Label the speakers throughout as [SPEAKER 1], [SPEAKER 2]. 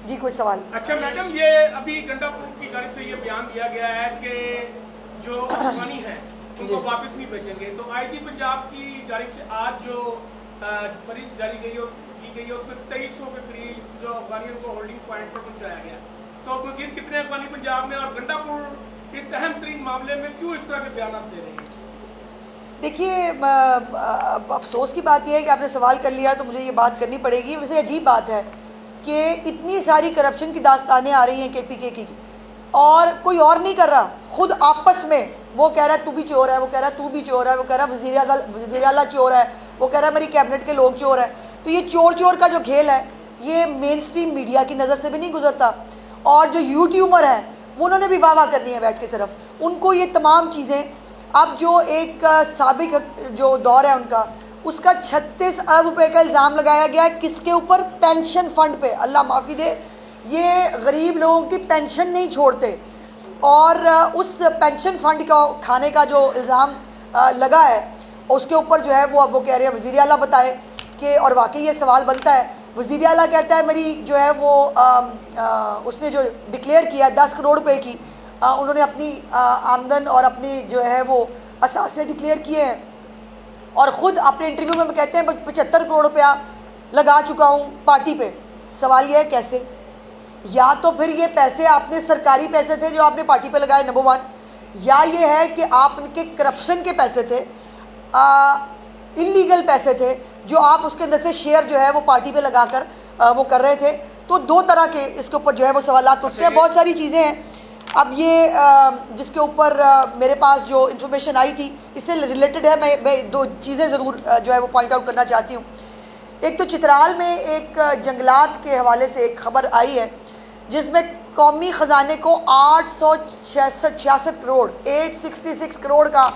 [SPEAKER 1] जी कोई सवाल?
[SPEAKER 2] अच्छा मैडम, ये अभी गंडापुर की जानिब से ये बयान दिया गया है कि जो अफगानी है उनको वापस नहीं भेजेंगे, तो आईजी पंजाब की जानिब से आज जो फरिश्त जारी की गई है उसमें 2300 के करीब जो अफगानियों को होल्डिंग पॉइंट पर पहुंचाया गया। तो मजीद कितने अफगानी पंजाब में, और गंडापुर इस अहम तरीन मामले में क्यों इस तरह के बयान दे रहे हैं?
[SPEAKER 1] देखिए, अफसोस की बात यह है कि आपने सवाल कर लिया तो मुझे ये बात करनी पड़ेगी। वैसे अजीब बात है कि इतनी सारी करप्शन की दास्तानें आ रही हैं KPK की, और कोई और नहीं कर रहा, खुद आपस में वो कह रहा है तू भी चोर है, वो कह रहा है तू भी चोर है, वो कह रहा है वज़ीर आला चोर है, वो कह रहा है मेरी कैबिनेट के लोग चोर है। तो ये चोर चोर का जो खेल है ये मेन स्ट्रीम मीडिया की नज़र से भी नहीं गुजरता, और जो यूट्यूबर है वो उन्होंने भी वाह वाह करनी है बैठ के सिर्फ। उनको ये तमाम चीज़ें, अब जो एक साबिक जो दौर है उनका, उसका 36 अरब रुपए का इल्ज़ाम लगाया गया है किसके ऊपर? पेंशन फंड पे। अल्लाह माफ़ी दे, ये गरीब लोगों की पेंशन नहीं छोड़ते, और उस पेंशन फंड का खाने का जो इल्ज़ाम लगा है उसके ऊपर जो है वो अब वो कह रहे हैं वज़ीर आला बताए कि, और वाकई ये सवाल बनता है, वज़ीर आला कहता है मेरी जो है वो उसने जो डिक्लेयर किया 10 करोड़ रुपए की, उन्होंने अपनी आमदन और अपनी जो है वो असासे डिक्लेयर किए हैं, और ख़ुद अपने इंटरव्यू में कहते हैं 75 करोड़ रुपया लगा चुका हूँ पार्टी पे। सवाल ये है कैसे? या तो फिर ये पैसे आपने सरकारी पैसे थे जो आपने पार्टी पे लगाए, नंबर 1, या ये है कि आप उनके करप्शन के पैसे थे, इलीगल पैसे थे जो आप उसके अंदर से शेयर जो है वो पार्टी पे लगाकर वो कर रहे थे। तो दो तरह के इसके ऊपर जो है वो सवालात उठते हैं। बहुत सारी चीज़ें हैं। अब ये जिसके ऊपर मेरे पास जो इन्फॉर्मेशन आई थी इससे रिलेटेड है, मैं दो चीज़ें ज़रूर जो है वो पॉइंट आउट करना चाहती हूँ। एक तो चित्राल में एक जंगलात के हवाले से एक खबर आई है जिसमें कौमी ख़जाने को 866 करोड़ 866 करोड़ का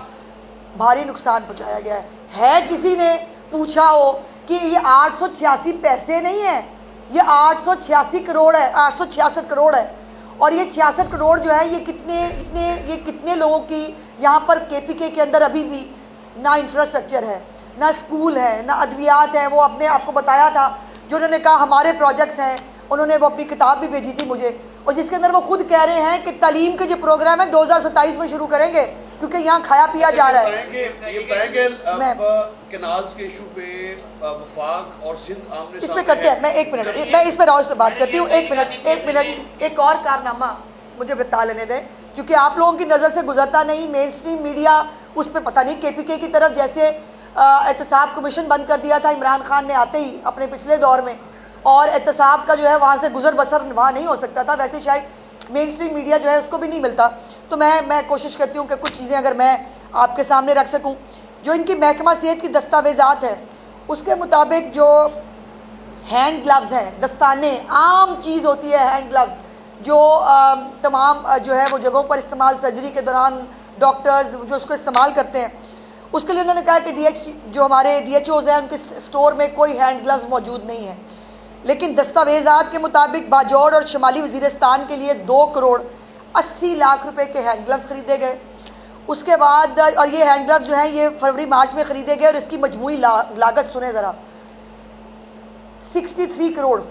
[SPEAKER 1] भारी नुकसान पहुँचाया गया है। किसी ने पूछा हो कि ये 886 पैसे नहीं है, ये 886 करोड़ है, 866 करोड़ है। और ये 66 करोड़ जो है ये कितने लोगों की यहाँ पर KPK के अंदर अभी भी ना इंफ्रास्ट्रक्चर है, ना स्कूल है, ना अद्वियात है। वो अपने आपको बताया था जो उन्होंने कहा हमारे प्रोजेक्ट्स हैं, उन्होंने वो अपनी किताब भी भेजी थी मुझे, और जिसके अंदर वो खुद कह रहे हैं कि तालीम के जो प्रोग्राम है 2027 में शुरू करेंगे क्योंकि यहाँ खाया पिया जा रहा है।
[SPEAKER 3] कैनाल्स के इशू पे वफाक और सिंध आमने
[SPEAKER 1] इस पे करते हैं। मैं एक मिनट मैं इस पे राउस पे बात करती हूँ। एक मिनट एक और कारनामा मुझे बता लेने दें, क्योंकि आप लोगों की नज़र से गुजरता नहीं। मेन स्ट्रीम मीडिया उस पर पता नहीं KPK की तरफ, जैसे एहतसाब कमीशन बंद कर दिया था इमरान खान ने आते ही अपने पिछले दौर में, और एहतसाब का जो है वहाँ से गुजर बसर वहाँ नहीं हो सकता था, वैसे शायद मेन स्ट्रीम मीडिया जो है उसको भी नहीं मिलता। तो मैं कोशिश करती हूँ कि कुछ चीज़ें अगर मैं आपके सामने रख सकूँ। जो इनकी महकमा सेहत की दस्तावेज़ात है उसके मुताबिक जो हैंड ग्लव्स हैं, दस्ताने, आम चीज़ होती है हैंड ग्लव्स, जो तमाम जो है वो जगहों पर इस्तेमाल, सर्जरी के दौरान डॉक्टर्स जो उसको इस्तेमाल करते हैं, उसके लिए उन्होंने कहा कि जो हमारे DHOs हैं उनके स्टोर में कोई हैंड ग्लव्स मौजूद नहीं है। लेकिन दस्तावेज़ात के मुताबिक बाजौड़ और शुमाली वज़ीरिस्तान के लिए 2 करोड़ 80 लाख रुपए के हैंड ग्लव्स ख़रीदे गए। उसके बाद, और ये हैंड ग्लव्स जो हैं ये फरवरी मार्च में ख़रीदे गए, और इसकी मजमूई लागत सुने ज़रा, 63 करोड़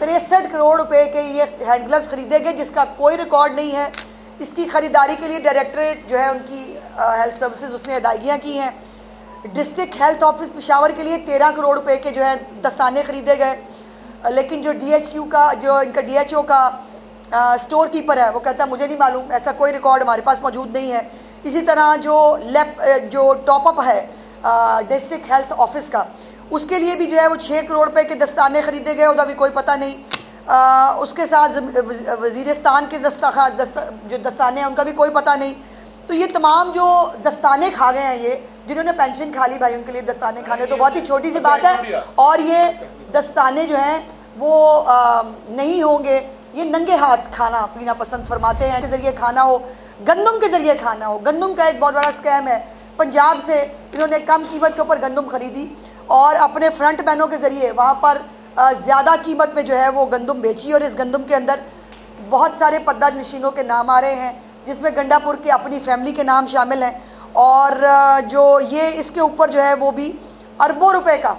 [SPEAKER 1] 63 करोड़ रुपए के ये हैंड ग्लव्स ख़रीदे गए, जिसका कोई रिकॉर्ड नहीं है। इसकी ख़रीदारी के लिए डायरेक्टरेट जो है उनकी हेल्थ सर्विसेज उसने अदायगियाँ की हैं। डिस्ट्रिक्ट हेल्थ ऑफिस पेशावर के लिए 13 करोड़ रुपए के जो है दस्ताने ख़रीदे गए, लेकिन जो DHQ का जो इनका DHO का स्टोर कीपर है वो कहता है मुझे नहीं मालूम, ऐसा कोई रिकॉर्ड हमारे पास मौजूद नहीं है। इसी तरह जो टॉपअप है डिस्ट्रिक्ट हेल्थ ऑफिस का, उसके लिए भी जो है वो 6 करोड़ रुपए के दस्ताने ख़रीदे गए, उसका भी कोई पता नहीं। उसके साथ वज़ीरिस्तान के जो दस्ताने हैं उनका भी कोई पता नहीं। तो ये तमाम जो दस्ताने खा गए हैं, ये जिन्होंने पेंशन खा ली भाई उनके लिए दस्ताने खाने तो बहुत ही छोटी सी बात है। और ये दस्ताने जो हैं वो नहीं होंगे, ये नंगे हाथ खाना पीना पसंद फरमाते हैं, के ज़रिए खाना हो, गंदम के ज़रिए खाना हो। गंदम का एक बहुत बड़ा स्कैम है। पंजाब से इन्होंने कम कीमत के ऊपर गंदम खरीदी और अपने फ्रंट मैनों के ज़रिए वहाँ पर ज़्यादा कीमत में जो है वो गंदम बेची, और इस गंदम के अंदर बहुत सारे पर्दा नशीनों के नाम आ रहे हैं, जिसमें गंडापुर की अपनी फैमिली के नाम शामिल हैं। और जो ये इसके ऊपर जो है वो भी अरबों रुपए का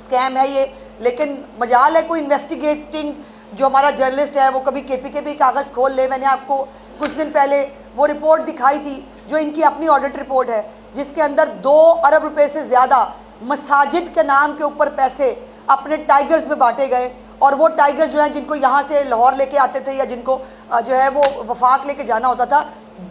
[SPEAKER 1] स्कैम है ये। लेकिन मजाल है कोई इन्वेस्टिगेटिंग जो हमारा जर्नलिस्ट है वो कभी KPK भी कागज़ खोल ले। मैंने आपको कुछ दिन पहले वो रिपोर्ट दिखाई थी जो इनकी अपनी ऑडिट रिपोर्ट है, जिसके अंदर 2 अरब रुपए से ज़्यादा मसाजिद के नाम के ऊपर पैसे अपने टाइगर्स में बांटे गए। और वो टाइगर्स जो हैं जिनको यहाँ से लाहौर लेके आते थे या जिनको जो है वो वफाक लेके जाना होता था,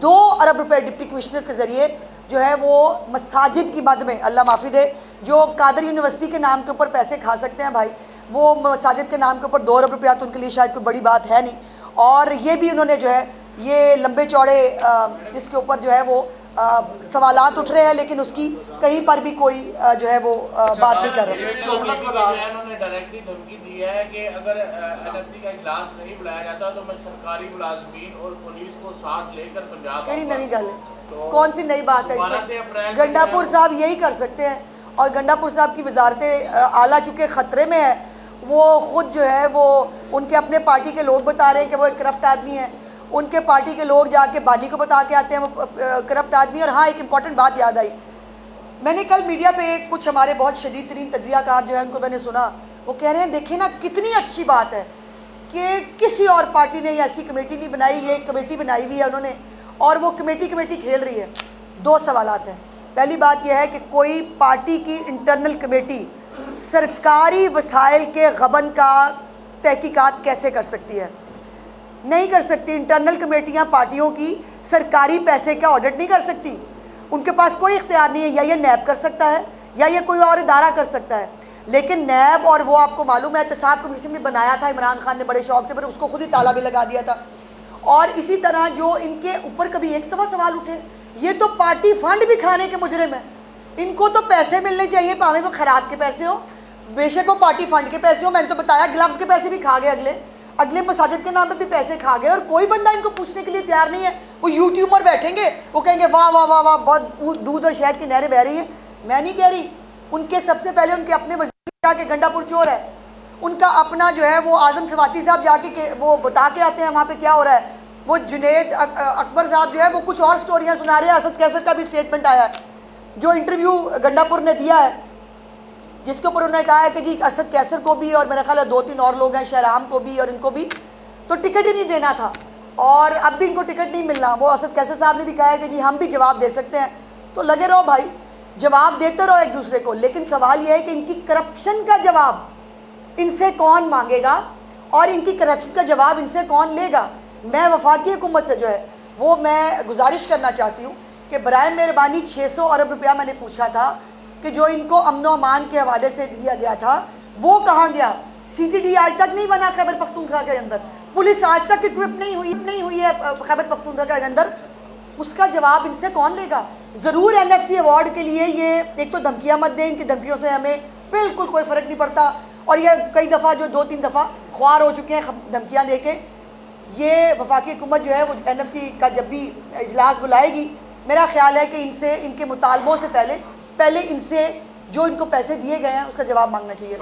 [SPEAKER 1] 2 अरब रुपए डिप्टी कमिश्नर्स के ज़रिए जो है वो मसाजिद की मद में, अल्लाह माफ़ी दे, जो कादर यूनिवर्सिटी के नाम के ऊपर पैसे खा सकते हैं भाई, वो मसाजिद के नाम के ऊपर 2 अरब रुपया तो उनके लिए शायद कोई बड़ी बात है नहीं। और ये भी उन्होंने जो है ये लंबे चौड़े इसके ऊपर जो है वो सवालात उठ रहे हैं, लेकिन उसकी कहीं पर भी कोई जो है वो बात नहीं कर रहे।
[SPEAKER 3] उन्होंने डायरेक्टली धमकी दी है कि अगर NFC का इजलास नहीं बुलाया जाता तो मैं सरकारी मुलाजमीन और पुलिस को साथ लेकर पंजाब।
[SPEAKER 1] कहीं नई गल है, तो कौन सी नई बात है? गंडापुर साहब यही कर सकते हैं, और गंडापुर साहब की वजारतें आला चुके ख़तरे में है। वो ख़ुद जो है वो उनके अपने पार्टी के लोग बता रहे हैं कि वो एक करप्ट आदमी है, उनके पार्टी के लोग जाके बाली को बता के आते हैं वो करप्ट आदमी। और हाँ, एक इम्पॉर्टेंट बात याद आई, मैंने कल मीडिया पे कुछ हमारे बहुत शदीद तरीन तज्ज़ियाकार जो है उनको मैंने सुना, वो कह रहे हैं देखें ना कितनी अच्छी बात है कि किसी और पार्टी ने ऐसी कमेटी नहीं बनाई, ये कमेटी बनाई हुई है उन्होंने और वो कमेटी खेल रही है। 2 सवालात हैं। पहली बात यह है कि कोई पार्टी की इंटरनल कमेटी सरकारी वसाइल के गबन का तहकीकात कैसे कर सकती है? नहीं कर सकती। इंटरनल कमेटियां पार्टियों की सरकारी पैसे का ऑडिट नहीं कर सकती, उनके पास कोई इख्तियार नहीं है। या ये नैब कर सकता है या ये कोई और इदारा कर सकता है, लेकिन नैब और वो आपको मालूम है एहतसाब कमीशन में बनाया था इमरान खान ने बड़े शौक से, पर उसको खुद ही ताला भी लगा दिया था। और इसी तरह जो इनके ऊपर कभी एक दफ़ा सवाल उठे, ये तो पार्टी फंड भी खाने के मुजरिम है, इनको तो पैसे मिलने चाहिए, भावे वो खराब के पैसे हो, बेशक वो पार्टी फंड के पैसे हो। मैंने तो बताया ग्लव्स के पैसे भी खा गए, अगले मसाजिद के नाम पे भी पैसे खा गए, और कोई बंदा इनको पूछने के लिए तैयार नहीं है। वो यूट्यूबर बैठेंगे, वो कहेंगे वाह वाह वाह वाह बहुत दूध और शहद की नहरें बह रही है। मैं नहीं कह रही, उनके सबसे पहले उनके अपने वज़ीर जाके गंडापुर चोर है, उनका अपना जो है वो आजम सवाती साहब जाके वो बता के आते हैं वहाँ पे क्या हो रहा है। वो जुनेद अकबर साहब जो है वो कुछ और स्टोरियाँ सुना रहे हैं। असद कैसर का भी स्टेटमेंट आया है जो इंटरव्यू गंडापुर ने दिया है, जिसके ऊपर उन्होंने कहा है कि जी असद कैसर को भी और मेरा ख्याल है 2-3 और लोग हैं, शहराम को भी और इनको भी तो टिकट ही नहीं देना था, और अब भी इनको टिकट नहीं मिलना। वो असद कैसर साहब ने भी कहा है कि जी हम भी जवाब दे सकते हैं। तो लगे रहो भाई, जवाब देते रहो एक दूसरे को, लेकिन सवाल यह है कि इनकी करप्शन का जवाब इनसे कौन मांगेगा और इनकी करप्शन का जवाब इनसे कौन लेगा। मैं वफाकी हुकूमत से जो है वो मैं गुजारिश करना चाहती हूँ कि बराए मेहरबानी 600 अरब रुपया मैंने पूछा था कि जो इनको अमन व अमान के हवाले से दिया गया था वो कहाँ गया। CTD आज तक नहीं बना खैबर पख्तूनख्वा के अंदर, पुलिस आज तक इक्विप नहीं हुई है खैबर पख्तूनख्वा के अंदर, उसका जवाब इनसे कौन लेगा। ज़रूर NFC अवार्ड के लिए ये एक तो धमकियाँ मत दें, इनकी धमकियों से हमें बिल्कुल कोई फ़र्क नहीं पड़ता, और ये कई दफ़ा जो 2-3 दफ़ा ख्वार हो चुके हैं धमकियाँ दे के। ये वफाकी हुकूमत जो है वो NFC का जब भी इजलास बुलाएगी, मेरा ख्याल है कि इनसे इनके मुतालबों से पहले इनसे जो इनको पैसे दिए गए हैं उसका जवाब मांगना चाहिए।